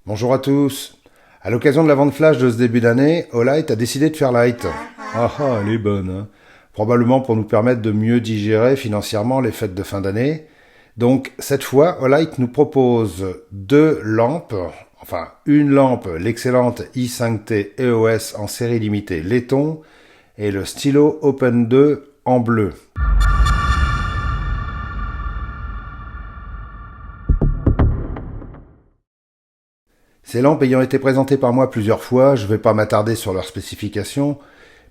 Bonjour à tous. À l'occasion de la vente flash de ce début d'année, Olight a décidé de faire light. Elle est bonne, hein. Probablement pour nous permettre de mieux digérer financièrement les fêtes de fin d'année. Donc cette fois, Olight nous propose deux lampes, enfin une lampe, l'excellente i5T EOS en série limitée laiton, et le stylo Open 2 en bleu. Ces lampes ayant été présentées par moi plusieurs fois, je ne vais pas m'attarder sur leurs spécifications,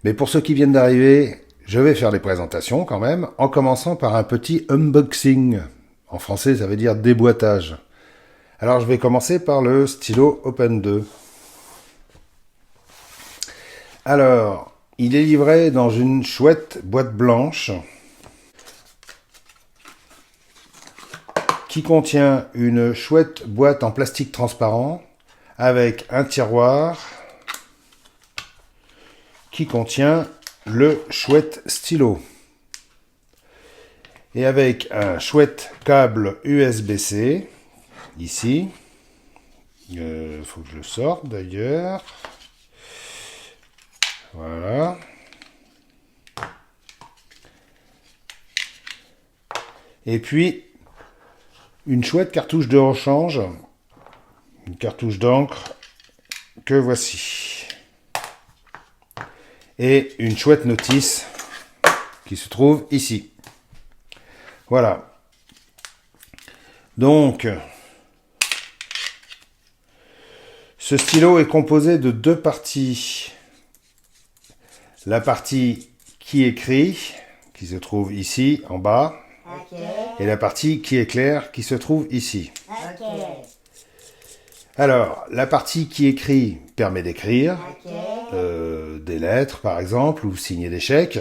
mais pour ceux qui viennent d'arriver, je vais faire les présentations quand même, en commençant par un petit unboxing. En français, ça veut dire déboîtage. Alors je vais commencer par le stylo Open 2. Alors, il est livré dans une chouette boîte blanche qui contient une chouette boîte en plastique transparent avec un tiroir qui contient le chouette stylo. Et avec un chouette câble USB-C, ici. Faut que je le sorte d'ailleurs. Voilà. Et puis, une chouette cartouche de rechange. Une cartouche d'encre que voici. Et une chouette notice qui se trouve ici. Voilà. Donc, ce stylo est composé de deux parties. La partie qui écrit, qui se trouve ici, en bas. Okay. Et la partie qui éclaire, qui se trouve ici. Okay. Alors, la partie qui écrit permet d'écrire, des lettres par exemple, ou signer des chèques.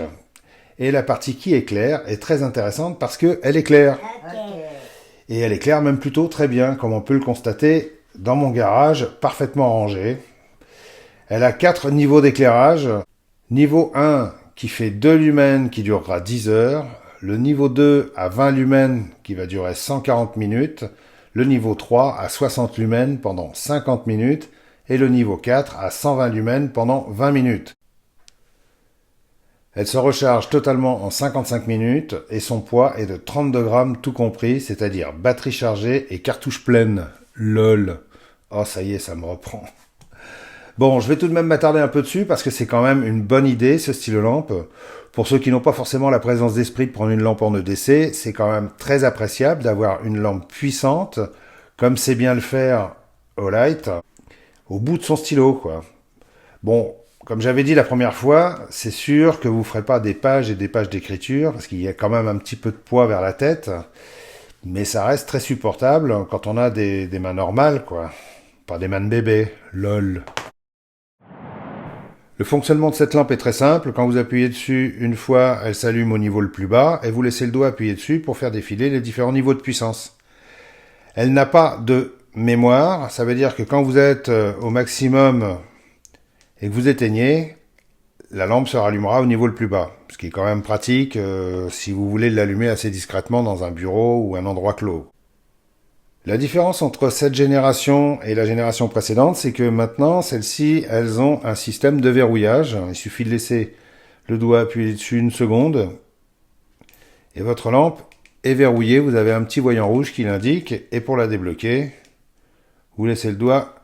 Et la partie qui éclaire est très intéressante parce qu'elle éclaire. Et elle éclaire même plutôt très bien, comme on peut le constater dans mon garage, parfaitement rangé. Elle a 4 niveaux d'éclairage. Niveau 1 qui fait 2 lumens qui durera 10 heures. Le niveau 2 à 20 lumens qui va durer 140 minutes. Le niveau 3 à 60 lumens pendant 50 minutes. Et le niveau 4 à 120 lumens pendant 20 minutes. Elle se recharge totalement en 55 minutes et son poids est de 32 grammes tout compris, c'est-à-dire batterie chargée et cartouche pleine. LOL. Oh, ça y est, ça me reprend. Bon, je vais tout de même m'attarder un peu dessus parce que c'est quand même une bonne idée, ce stylo lampe. Pour ceux qui n'ont pas forcément la présence d'esprit de prendre une lampe en EDC, c'est quand même très appréciable d'avoir une lampe puissante, comme c'est bien le faire Olight, au bout de son stylo, quoi. Bon, comme j'avais dit la première fois, c'est sûr que vous ne ferez pas des pages et des pages d'écriture, parce qu'il y a quand même un petit peu de poids vers la tête, mais ça reste très supportable quand on a des mains normales, quoi. Pas des mains de bébé, lol. Le fonctionnement de cette lampe est très simple. Quand vous appuyez dessus, une fois, elle s'allume au niveau le plus bas, et vous laissez le doigt appuyer dessus pour faire défiler les différents niveaux de puissance. Elle n'a pas de mémoire, ça veut dire que quand vous êtes au maximum et que vous éteignez, la lampe se rallumera au niveau le plus bas. Ce qui est quand même pratique si vous voulez l'allumer assez discrètement dans un bureau ou un endroit clos. La différence entre cette génération et la génération précédente, c'est que maintenant, celles-ci, elles ont un système de verrouillage. Il suffit de laisser le doigt appuyer dessus une seconde et votre lampe est verrouillée. Vous avez un petit voyant rouge qui l'indique et pour la débloquer, vous laissez le doigt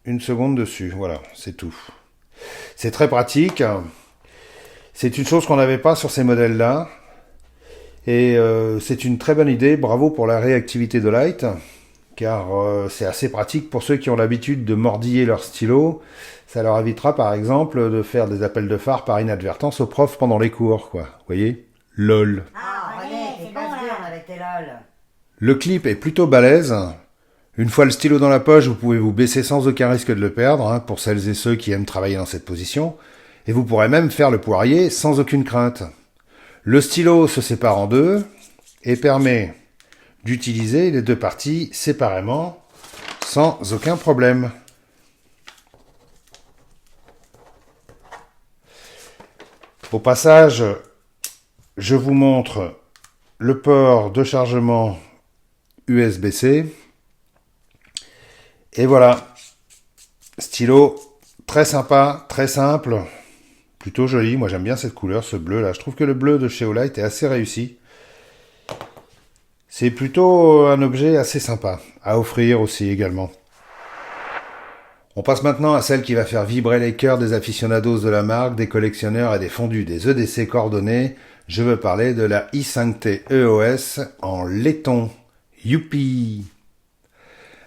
une seconde dessus. Voilà, c'est tout. C'est très pratique. C'est une chose qu'on n'avait pas sur ces modèles-là. Et c'est une très bonne idée. Bravo pour la réactivité de Light. Car c'est assez pratique pour ceux qui ont l'habitude de mordiller leur stylo. Ça leur évitera par exemple de faire des appels de phare par inadvertance aux profs pendant les cours, quoi. Vous voyez ? LOL. Ah, René, c'est pas dur avec tes LOL. Le clip est plutôt balèze. Une fois le stylo dans la poche, vous pouvez vous baisser sans aucun risque de le perdre, hein, pour celles et ceux qui aiment travailler dans cette position. Et vous pourrez même faire le poirier sans aucune crainte. Le stylo se sépare en deux et permet d'utiliser les deux parties séparément sans aucun problème. Au passage, je vous montre le port de chargement USB-C Et voilà, stylo très sympa, très simple, plutôt joli. Moi j'aime bien cette couleur, ce bleu là. Je trouve que le bleu de chez Olight est assez réussi. C'est plutôt un objet assez sympa à offrir aussi également. On passe maintenant à celle qui va faire vibrer les cœurs des aficionados de la marque, des collectionneurs et des fondus des EDC coordonnés. Je veux parler de la i5T EOS en laiton. Youpi!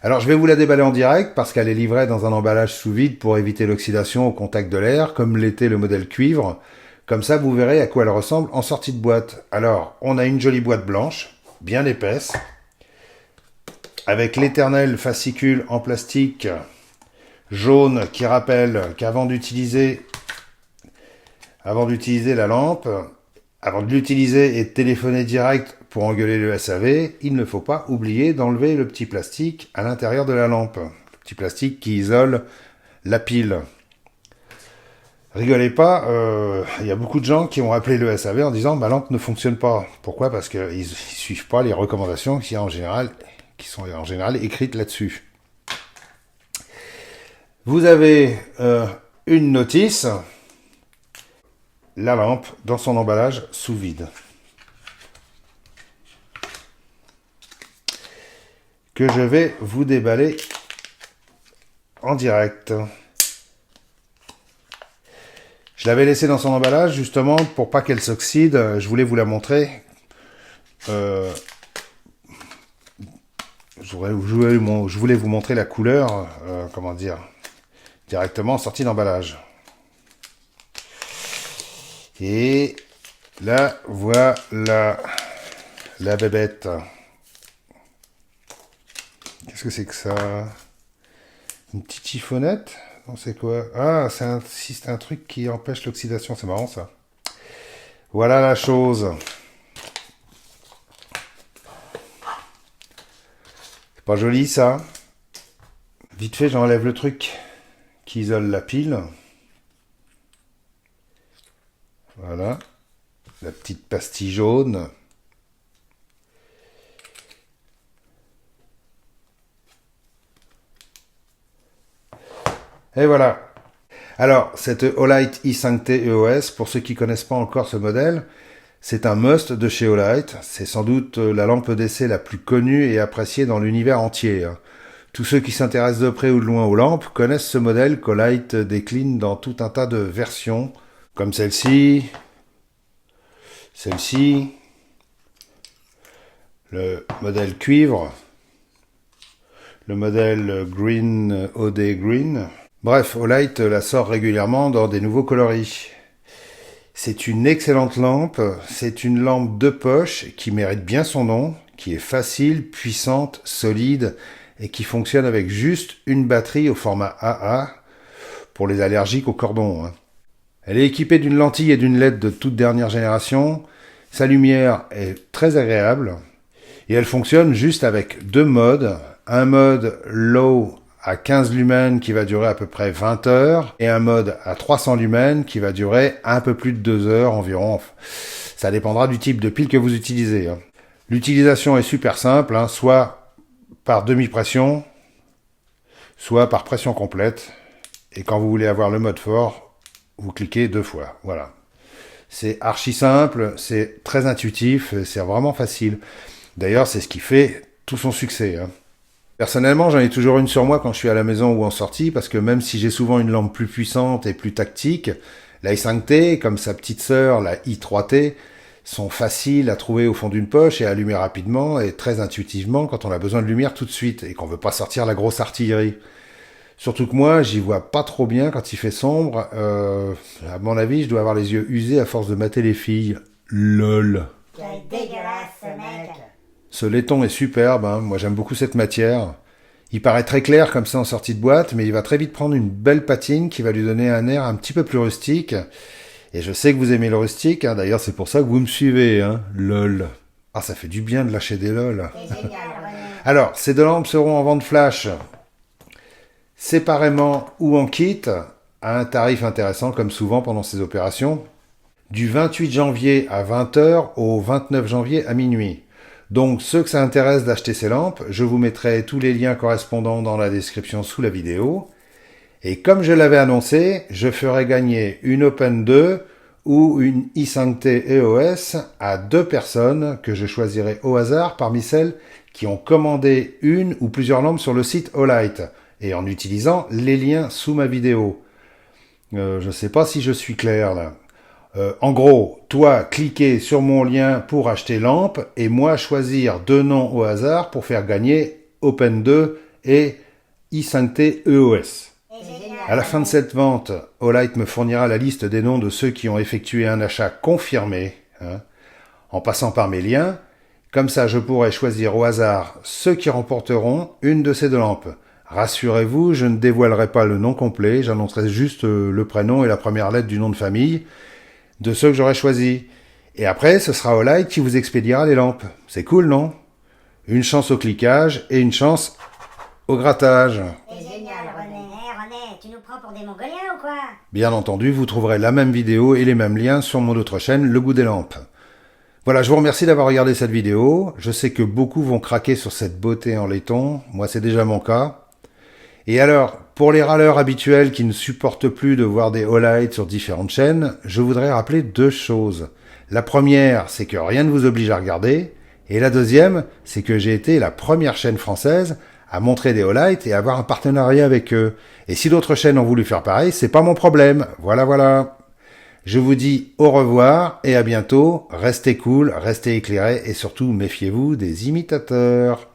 Alors je vais vous la déballer en direct parce qu'elle est livrée dans un emballage sous vide pour éviter l'oxydation au contact de l'air, comme l'était le modèle cuivre. Comme ça, vous verrez à quoi elle ressemble en sortie de boîte. Alors, on a une jolie boîte blanche, bien épaisse, avec l'éternel fascicule en plastique jaune qui rappelle qu'avant d'utiliser la lampe, avant de l'utiliser et de téléphoner direct pour engueuler le SAV, il ne faut pas oublier d'enlever le petit plastique à l'intérieur de la lampe. Le petit plastique qui isole la pile. Rigolez pas, y a beaucoup de gens qui ont appelé le SAV en disant ma lampe ne fonctionne pas. Pourquoi? Parce qu'ils suivent pas les recommandations qui sont en général écrites là-dessus. Vous avez une notice, la lampe dans son emballage sous vide, que je vais vous déballer en direct. Je l'avais laissée dans son emballage justement pour pas qu'elle s'oxyde. Je voulais vous la montrer. Je voulais vous montrer la couleur, directement en sortie d'emballage. Et là, voilà la bébête. Qu'est-ce que c'est que ça? Une petite chiffonnette? Non, c'est quoi? Ah, c'est un truc qui empêche l'oxydation. C'est marrant, ça. Voilà la chose. C'est pas joli, ça. Vite fait, j'enlève le truc qui isole la pile. Voilà. La petite pastille jaune. Et voilà. Alors, cette Olight i5T EOS, pour ceux qui connaissent pas encore ce modèle, c'est un must de chez Olight. C'est sans doute la lampe d'essai la plus connue et appréciée dans l'univers entier. Tous ceux qui s'intéressent de près ou de loin aux lampes connaissent ce modèle qu'Olight décline dans tout un tas de versions, comme celle-ci, le modèle cuivre, le modèle Green OD Green. Bref, Olight la sort régulièrement dans des nouveaux coloris. C'est une excellente lampe, c'est une lampe de poche qui mérite bien son nom, qui est facile, puissante, solide et qui fonctionne avec juste une batterie au format AA pour les allergiques au cordon. Elle est équipée d'une lentille et d'une LED de toute dernière génération. Sa lumière est très agréable et elle fonctionne juste avec deux modes. Un mode low à 15 lumens qui va durer à peu près 20 heures et un mode à 300 lumens qui va durer un peu plus de 2 heures environ. Ça dépendra du type de pile que vous utilisez. L'utilisation est super simple, soit par demi-pression, soit par pression complète. Et quand vous voulez avoir le mode fort, vous cliquez 2 fois. Voilà. C'est archi simple, c'est très intuitif, c'est vraiment facile. D'ailleurs, c'est ce qui fait tout son succès. Personnellement, j'en ai toujours une sur moi quand je suis à la maison ou en sortie, parce que même si j'ai souvent une lampe plus puissante et plus tactique, la i5T, comme sa petite sœur, la i3T, sont faciles à trouver au fond d'une poche et à allumer rapidement et très intuitivement quand on a besoin de lumière tout de suite et qu'on veut pas sortir la grosse artillerie. Surtout que moi, j'y vois pas trop bien quand il fait sombre. À mon avis, je dois avoir les yeux usés à force de mater les filles. LOL. Quel dégueulasse, ce mec. Ce laiton est superbe, moi j'aime beaucoup cette matière. Il paraît très clair comme ça en sortie de boîte, mais il va très vite prendre une belle patine qui va lui donner un air un petit peu plus rustique. Et je sais que vous aimez le rustique, d'ailleurs c'est pour ça que vous me suivez, lol. Ah, ça fait du bien de lâcher des lol. C'est génial, René. Alors, ces deux lampes seront en vente flash, séparément ou en kit, à un tarif intéressant comme souvent pendant ces opérations, du 28 janvier à 20 h au 29 janvier à minuit. Donc ceux que ça intéresse d'acheter ces lampes, je vous mettrai tous les liens correspondants dans la description sous la vidéo. Et comme je l'avais annoncé, je ferai gagner une Open 2 ou une i5T EOS à 2 personnes que je choisirai au hasard parmi celles qui ont commandé une ou plusieurs lampes sur le site Olight et en utilisant les liens sous ma vidéo. Je ne sais pas si je suis clair là. En gros, toi, cliquer sur mon lien pour acheter lampe et moi choisir 2 noms au hasard pour faire gagner Open 2 et i5T EOS. C'est génial. À la fin de cette vente, Olight me fournira la liste des noms de ceux qui ont effectué un achat confirmé, en passant par mes liens. Comme ça, je pourrai choisir au hasard ceux qui remporteront une de ces 2 lampes. Rassurez-vous, je ne dévoilerai pas le nom complet, j'annoncerai juste le prénom et la première lettre du nom de famille de ceux que j'aurai choisis. Et après, ce sera Olight qui vous expédiera les lampes. C'est cool, non? Une chance au cliquage et une chance au grattage. C'est génial, René. René, tu nous prends pour des Mongoliens ou quoi? Bien entendu, vous trouverez la même vidéo et les mêmes liens sur mon autre chaîne, Le Goût des Lampes. Voilà, je vous remercie d'avoir regardé cette vidéo. Je sais que beaucoup vont craquer sur cette beauté en laiton. Moi, c'est déjà mon cas. Et alors, pour les râleurs habituels qui ne supportent plus de voir des Olight sur différentes chaînes, je voudrais rappeler 2 choses. La première, c'est que rien ne vous oblige à regarder. Et la deuxième, c'est que j'ai été la première chaîne française à montrer des Olight et à avoir un partenariat avec eux. Et si d'autres chaînes ont voulu faire pareil, c'est pas mon problème. Voilà. Je vous dis au revoir et à bientôt. Restez cool, restez éclairés et surtout méfiez-vous des imitateurs.